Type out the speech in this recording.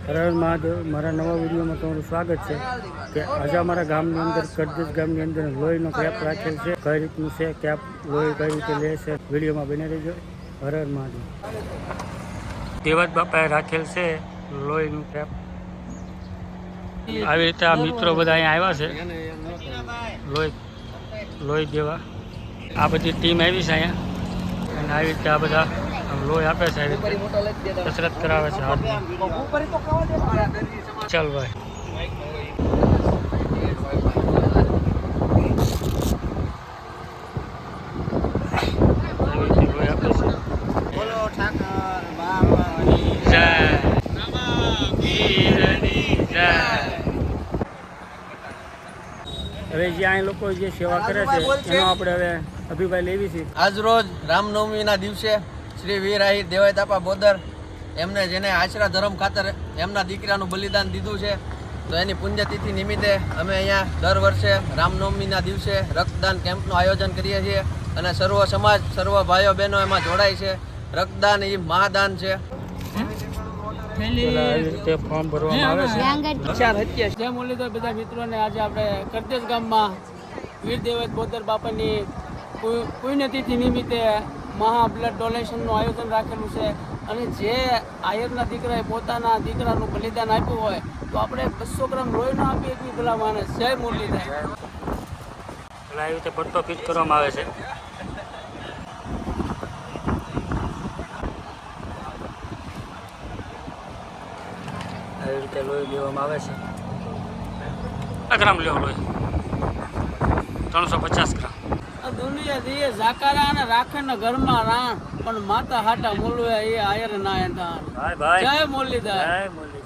હર હર મહાદેવ, મારા નવા વિડીયોમાં તમારું સ્વાગત છે. કે આજે અમારા ગામની અંદર કરદેશ ગામની અંદર લોહીનો કેમ્પ રાખેલ છે. કઈ રીતનું છે કેમ્પ, લોહી કઈ રીતે લે છે, વિડીયોમાં બની રહેજો. હર હર મહાદેવ. દેવત બાપાએ રાખેલ છે લોહીનું કેમ્પ. આવી રીતે આ મિત્રો બધા અહીંયા આવ્યા છે લોહી દેવા. આ બધી ટીમ આવી છે અહીંયા અને આવી રીતે આ બધા લોહી આપે છે. આવી રીતે કસરત કરાવે છે હાથમાં. ચાલ ભાઈ. આવી રીતે લોહી આપે છે. બોલો ઠાકર બાવાની જય વીરની જય. હવે જે અહીં લોકો જે સેવા કરે છે એનો આપણે હવે અભિપ્રાય લેવી છે. આજ રોજ રામનવમીના દિવસે શ્રી વીર આહિર દેવાયતાપા બોદર એમને જેને આશરા ધર્મ ખાતર એમના દીકરાનું બલિદાન દીધું છે, તો એની પુણ્યતિથિ નિમિત્તે અમે અહીંયા દર વર્ષે રામનવમીના દિવસે રક્તદાન કેમ્પનું આયોજન કરીએ છીએ અને સર્વ સમાજ, સર્વ ભાઈઓ બહેનો એમાં જોડાય છે. રક્તદાન એ મહાદાન છે. આવી રીતે ફોર્મ ભરવામાં આવે છે. જય મુરલીધર બધા મિત્રોને. આજે આપણે કરદેશ ગામમાં વીર દેવત બોદર બાપાની પુણ્યતિથિ નિમિત્તે મહા બ્લડ ડોનેશનનું આયોજન રાખેલું છે. અને જે આયરના દીકરાએ પોતાના દીકરાનું બલિદાન આપ્યું હોય તો આપણે 200 ગ્રામ લોહી ન આપીએ એટલી ભલા માણસ. જય મુરલીધર. આવી રીતે પટ્ટો ફિટ કરવામાં આવે છે. આવી રીતે લોહી લેવામાં આવે છે. 1 ગ્રામ લેવો લોહી, 350 ગ્રામ. આ દુનિયા દીએ ઝાકારા અને રાખે ને ઘરમાં રાણ, પણ માતા હાટા મોલવે એ આયર ના એંધાણ. ભાઈ જય મુરલીધર. જય મુરલીધર.